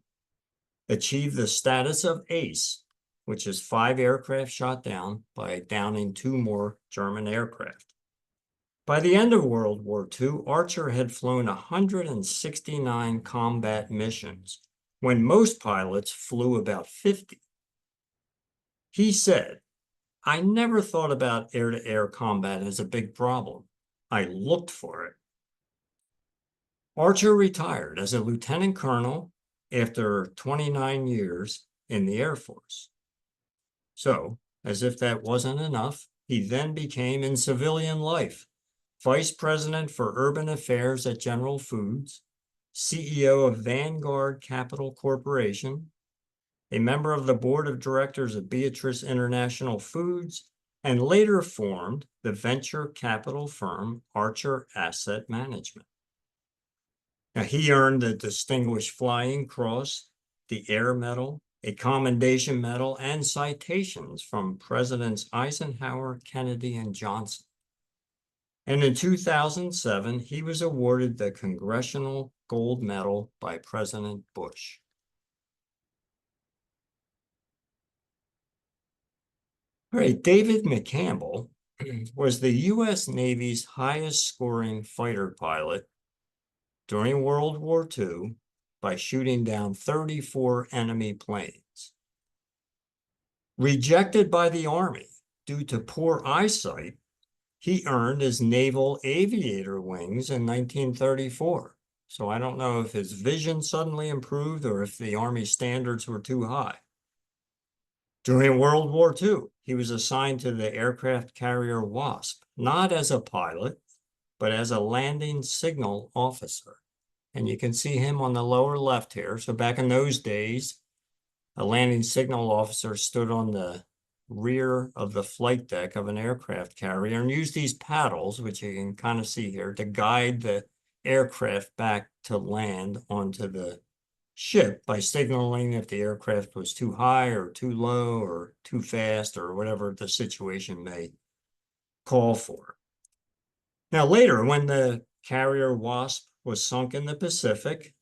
S2: achieved the status of ace, which is 5 aircraft shot down by downing 2 more German aircraft. By the end of World War II, Archer had flown 169 combat missions, when most pilots flew about 50. He said, "I never thought about air-to-air combat as a big problem. I looked for it." Archer retired as a lieutenant colonel after 29 years in the Air Force. So, as if that wasn't enough, he then became, in civilian life, Vice President for Urban Affairs at General Foods, CEO of Vanguard Capital Corporation, a member of the board of directors of Beatrice International Foods, and later formed the venture capital firm Archer Asset Management. Now, he earned the Distinguished Flying Cross, the Air Medal, a Commendation Medal, and citations from Presidents Eisenhower, Kennedy, and Johnson. And in 2007, he was awarded the Congressional Gold Medal by President Bush. All right, David McCampbell was the U.S. Navy's highest scoring fighter pilot during World War II by shooting down 34 enemy planes. Rejected by the Army due to poor eyesight, he earned his Naval Aviator wings in 1934. So I don't know if his vision suddenly improved or if the Army standards were too high. During World War II, he was assigned to the aircraft carrier Wasp, not as a pilot, but as a landing signal officer. And you can see him on the lower left here. So back in those days, a landing signal officer stood on the rear of the flight deck of an aircraft carrier and used these paddles, which you can kind of see here, to guide the aircraft back to land onto the ship by signaling if the aircraft was too high or too low or too fast or whatever the situation may call for. Now later, when the carrier Wasp was sunk in the Pacific,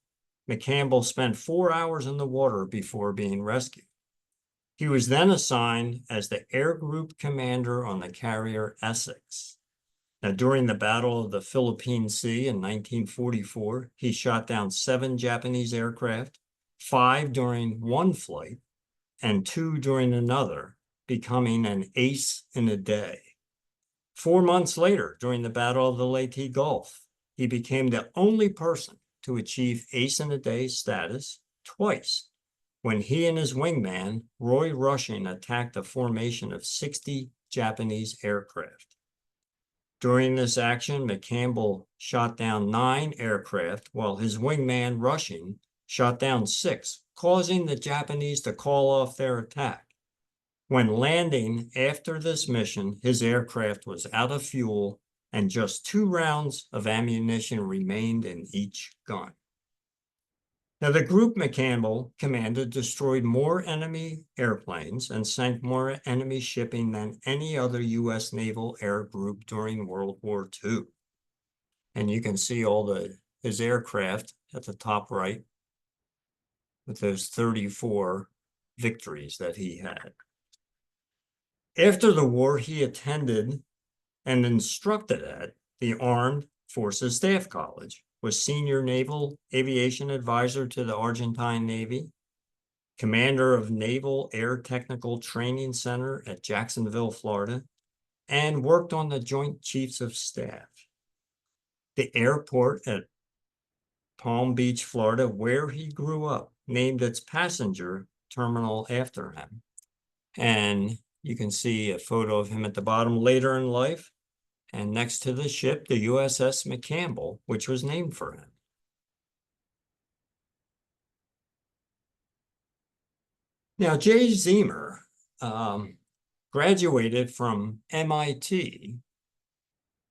S2: McCampbell spent 4 hours in the water before being rescued. He was then assigned as the Air Group Commander on the carrier Essex. Now, during the Battle of the Philippine Sea in 1944, he shot down 7 Japanese aircraft, 5 during one flight and 2 during another, becoming an ace in a day. 4 months later, during the Battle of the Leyte Gulf, he became the only person to achieve ace in a day status twice, when he and his wingman, Roy Rushing, attacked a formation of 60 Japanese aircraft. During this action, McCampbell shot down 9 aircraft, while his wingman, Rushing, shot down 6, causing the Japanese to call off their attack. When landing after this mission, his aircraft was out of fuel and just 2 rounds of ammunition remained in each gun. Now, the group McCampbell commanded destroyed more enemy airplanes and sank more enemy shipping than any other U.S. naval air group during World War II. And you can see all his aircraft at the top right with those 34 victories that he had. After the war, he attended and instructed at the Armed Forces Staff College, was Senior Naval Aviation Advisor to the Argentine Navy, Commander of Naval Air Technical Training Center at Jacksonville, Florida, and worked on the Joint Chiefs of Staff. The airport at Palm Beach, Florida, where he grew up, named its passenger terminal after him. And you can see a photo of him at the bottom later in life. And next to the ship, the USS McCampbell, which was named for him. Now, Jay Zemer graduated from MIT,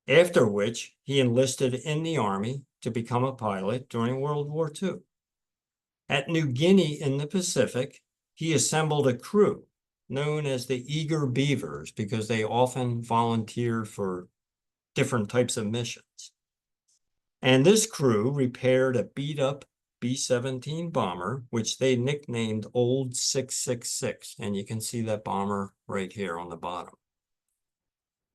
S2: after which he enlisted in the Army to become a pilot during World War II. At New Guinea in the Pacific, he assembled a crew known as the Eager Beavers because they often volunteered for different types of missions. And this crew repaired a beat-up B-17 bomber, which they nicknamed Old 666. And you can see that bomber right here on the bottom.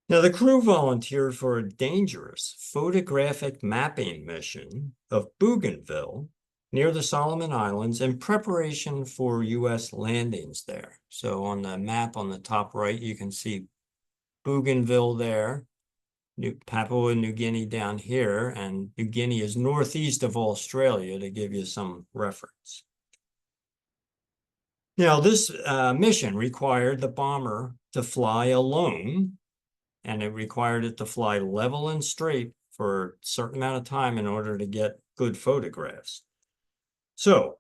S2: Now, the crew volunteered for a dangerous photographic mapping mission of Bougainville near the Solomon Islands in preparation for U.S. landings there. So on the map on the top right, you can see Bougainville there, Papua New Guinea down here, and New Guinea is northeast of Australia, to give you some reference. Now, this mission required the bomber to fly alone, and it required it to fly level and straight for a certain amount of time in order to get good photographs. So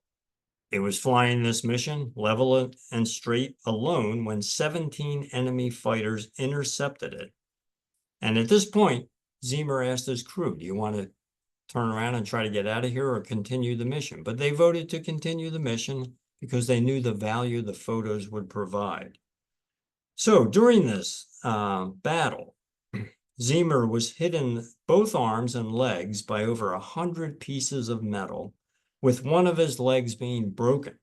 S2: it was flying this mission level and straight alone when 17 enemy fighters intercepted it. And at this point, Zemer asked his crew, do you want to turn around and try to get out of here or continue the mission? But they voted to continue the mission because they knew the value the photos would provide. So during this battle, Zemer was hit in both arms and legs by over 100 pieces of metal, with one of his legs being broken.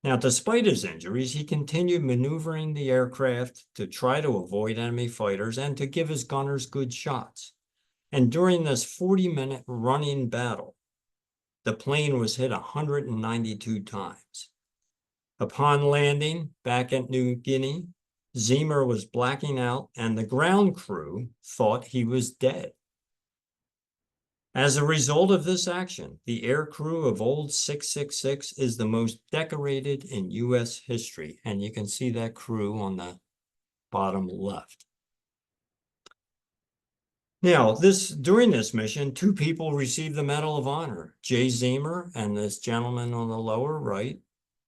S2: Now, despite his injuries, he continued maneuvering the aircraft to try to avoid enemy fighters and to give his gunners good shots. And during this 40-minute running battle, the plane was hit 192 times. Upon landing back at New Guinea, Zemer was blacking out and the ground crew thought he was dead. As a result of this action, the air crew of Old 666 is the most decorated in U.S. history, and you can see that crew on the bottom left. Now, during this mission, 2 people received the Medal of Honor, Jay Zemer and this gentleman on the lower right,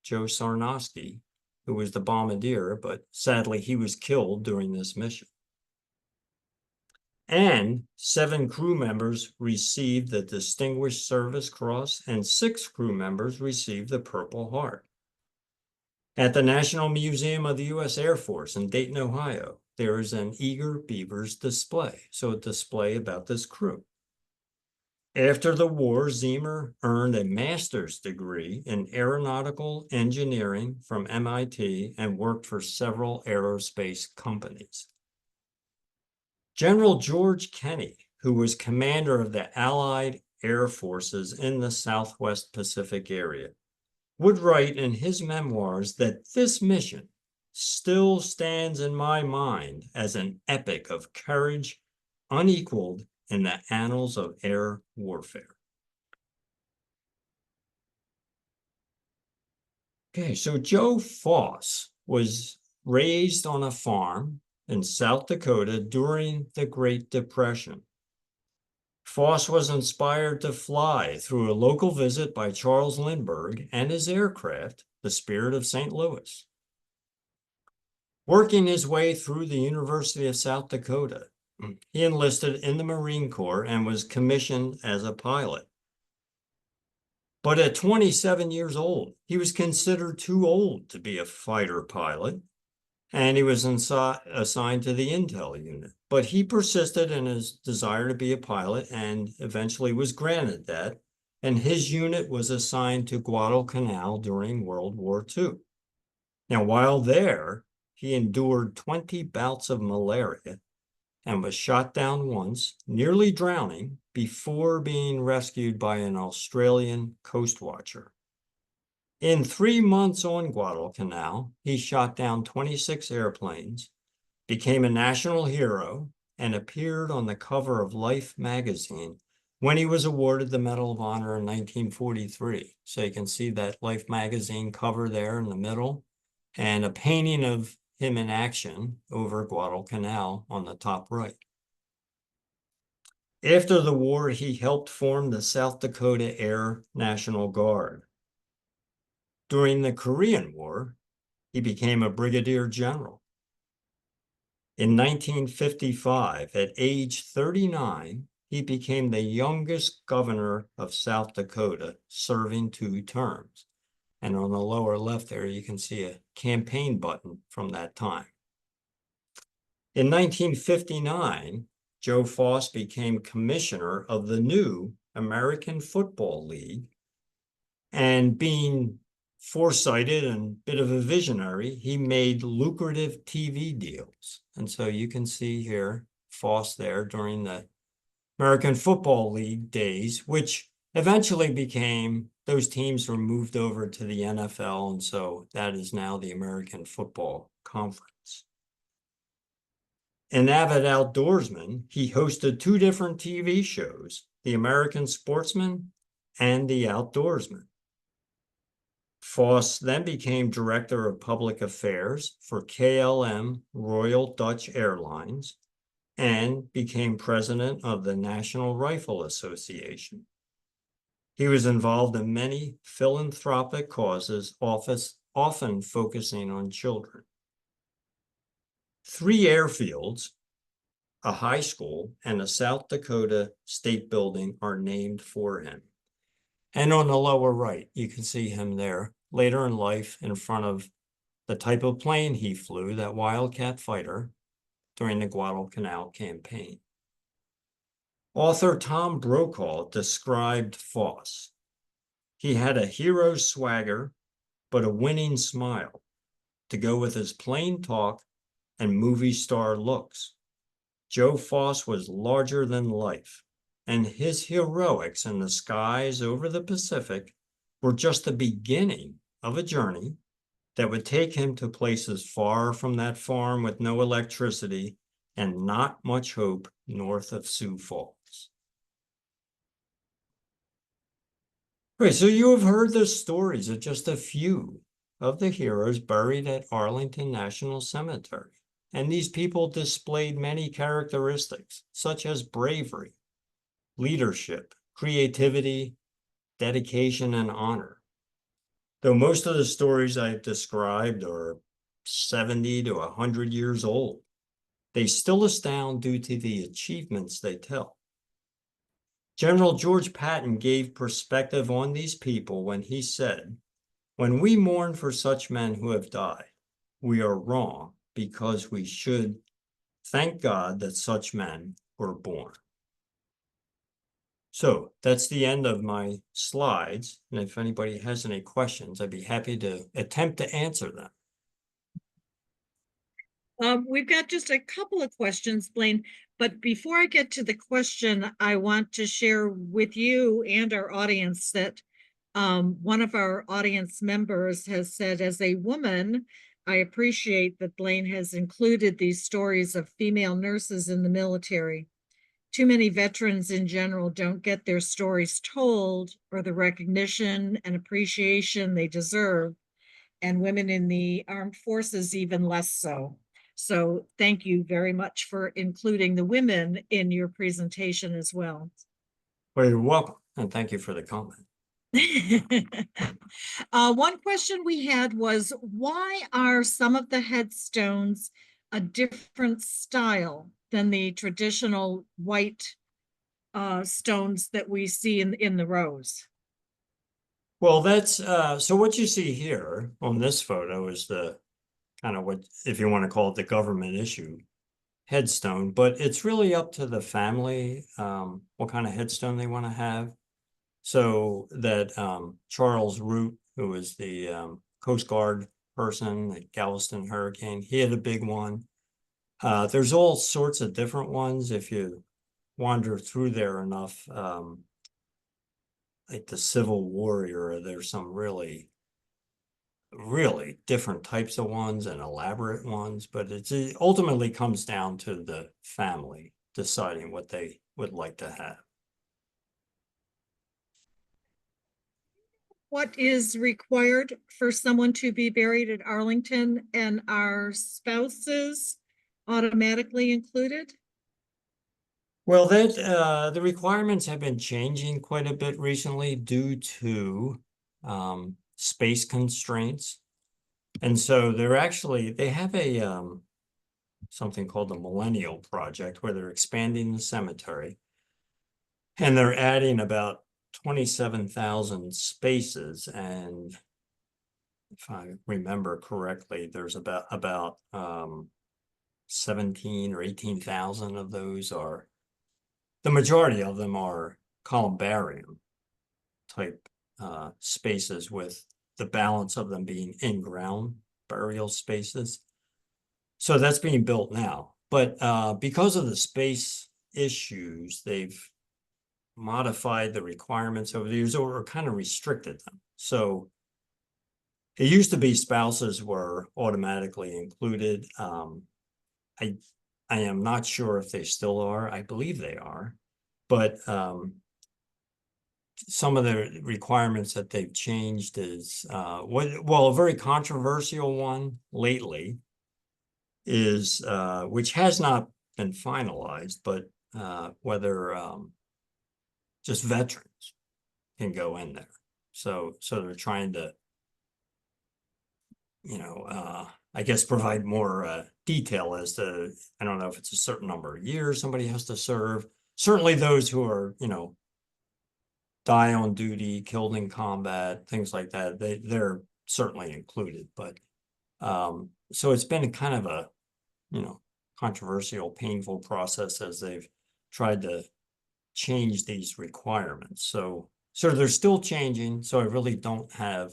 S2: Joe Sarnowski, who was the bombardier, but sadly he was killed during this mission. And 7 crew members received the Distinguished Service Cross, and 6 crew members received the Purple Heart. At the National Museum of the U.S. Air Force in Dayton, Ohio, there is an Eager Beavers display, so a display about this crew. After the war, Zemer earned a master's degree in aeronautical engineering from MIT and worked for several aerospace companies. General George Kenney, who was commander of the Allied Air Forces in the Southwest Pacific area, would write in his memoirs that this mission still stands in my mind as an epic of courage unequaled in the annals of air warfare. Okay, so Joe Foss was raised on a farm in South Dakota during the Great Depression. Foss was inspired to fly through a local visit by Charles Lindbergh and his aircraft, the Spirit of St. Louis. Working his way through the University of South Dakota, he enlisted in the Marine Corps and was commissioned as a pilot. But at 27 years old, he was considered too old to be a fighter pilot, and he was assigned to the Intel unit. But he persisted in his desire to be a pilot and eventually was granted that, and his unit was assigned to Guadalcanal during World War II. Now, while there, he endured 20 bouts of malaria and was shot down once, nearly drowning, before being rescued by an Australian coast watcher. In 3 months on Guadalcanal, he shot down 26 airplanes, became a national hero, and appeared on the cover of Life magazine when he was awarded the Medal of Honor in 1943. So you can see that Life magazine cover there in the middle, and a painting of him in action over Guadalcanal on the top right. After the war, he helped form the South Dakota Air National Guard. During the Korean War, he became a brigadier general. In 1955, at age 39, he became the youngest governor of South Dakota, serving 2 terms. And on the lower left there, you can see a campaign button from that time. In 1959, Joe Foss became commissioner of the new American Football League. And being foresighted and a bit of a visionary, he made lucrative TV deals. And so you can see here Foss there during the American Football League days, which eventually became, those teams were moved over to the NFL. And so that is now the American Football Conference. An avid outdoorsman, he hosted two different TV shows, The American Sportsman and The Outdoorsman. Foss then became Director of Public Affairs for KLM Royal Dutch Airlines and became President of the National Rifle Association. He was involved in many philanthropic causes, often focusing on children. 3 airfields, a high school, and a South Dakota state building are named for him. And on the lower right, you can see him there later in life in front of the type of plane he flew, that Wildcat fighter, during the Guadalcanal campaign. Author Tom Brokaw described Foss. He had a hero's swagger, but a winning smile to go with his plain talk and movie star looks. Joe Foss was larger than life, and his heroics in the skies over the Pacific were just the beginning of a journey that would take him to places far from that farm with no electricity and not much hope north of Sioux Falls. Right, so you have heard the stories of just a few of the heroes buried at Arlington National Cemetery. And these people displayed many characteristics, such as bravery, leadership, creativity, dedication, and honor. Though most of the stories I've described are 70 to 100 years old, they still astound due to the achievements they tell. General George Patton gave perspective on these people when he said, "When we mourn for such men who have died, we are wrong because we should thank God that such men were born." So that's the end of my slides. And if anybody has any questions, I'd be happy to attempt to answer them.
S1: We've got just a couple of questions, Blane, but before I get to the question, I want to share with you and our audience that one of our audience members has said, as a woman, I appreciate that Blane has included these stories of female nurses in the military. Too many veterans in general don't get their stories told or the recognition and appreciation they deserve, and women in the armed forces even less so. So thank you very much for including the women in your presentation as well.
S2: Well, you're welcome, and thank you for the comment.
S1: One question we had was, why are some of the headstones a different style than the traditional white stones that we see in the rows?
S2: Well, that's so what you see here on this photo is the kind of what, if you want to call it, the government issue headstone, but it's really up to the family what kind of headstone they want to have. So that Charles Root, who was the Coast Guard person, the Galveston hurricane, he had a big one. There's all sorts of different ones if you wander through there enough. Like the Civil War era, there's some really different types of ones and elaborate ones, but it ultimately comes down to the family deciding what they would like to have.
S1: What is required for someone to be buried at Arlington, and are spouses automatically included?
S2: Well, that the requirements have been changing quite a bit recently due to space constraints. And so they have a something called the Millennial Project, where they're expanding the cemetery. And they're adding about 27,000 spaces. And if I remember correctly, there's about 17 or 18,000 of those are, the majority of them are columbarium type spaces, with the balance of them being in-ground burial spaces. So that's being built now. But because of the space issues, they've modified the requirements over the years, or kind of restricted them. So it used to be spouses were automatically included. I am not sure if they still are. I believe they are. But some of the requirements that they've changed is, a very controversial one lately is, which has not been finalized, but whether just veterans can go in there. So they're trying to, I guess, provide more detail as to, I don't know if it's a certain number of years somebody has to serve. Certainly those who are, die on duty, killed in combat, things like that, they're certainly included. But so it's been kind of a, controversial, painful process as they've tried to change these requirements. So they're still changing. So I really don't have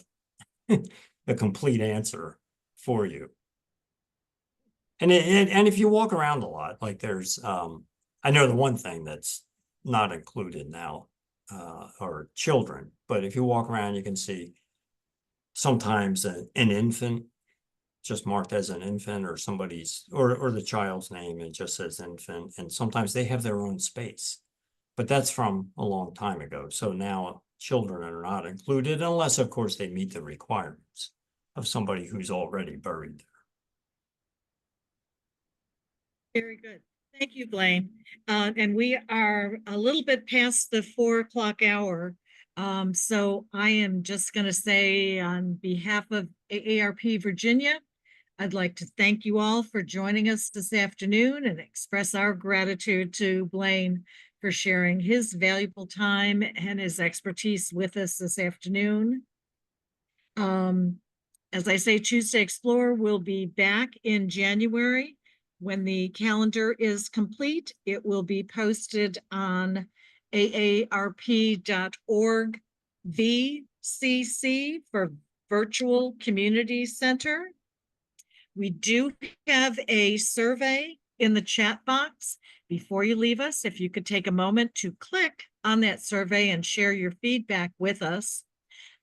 S2: a complete answer for you. And if you walk around a lot, like there's, I know the one thing that's not included now are children, but if you walk around, you can see sometimes an infant just marked as an infant, or somebody's, or the child's name, it just says infant, and sometimes they have their own space. But that's from a long time ago. So now children are not included unless, of course, they meet the requirements of somebody who's already buried there.
S1: Very good. Thank you, Blane. And we are a little bit past the 4 o'clock hour. So I am just going to say, on behalf of AARP Virginia, I'd like to thank you all for joining us this afternoon and express our gratitude to Blane for sharing his valuable time and his expertise with us this afternoon. As I say, Tuesday Explorer will be back in January. When the calendar is complete, it will be posted on aarp.org VCC for Virtual Community Center. We do have a survey in the chat box. Before you leave us, if you could take a moment to click on that survey and share your feedback with us.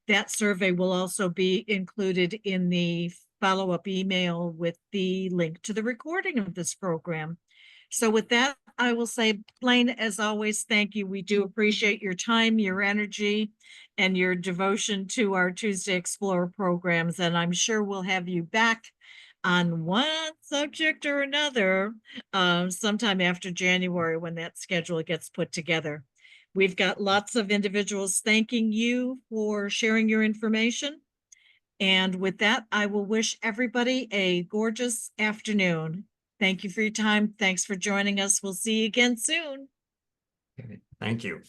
S1: That survey will also be included in the follow-up email with the link to the recording of this program. So with that, I will say, Blane, as always, thank you. We do appreciate your time, your energy, and your devotion to our Tuesday Explorer programs. And I'm sure we'll have you back on one subject or another sometime after January when that schedule gets put together. We've got lots of individuals thanking you for sharing your information. And with that, I will wish everybody a gorgeous afternoon. Thank you for your time. Thanks for joining us. We'll see you again soon.
S2: Okay. Thank you.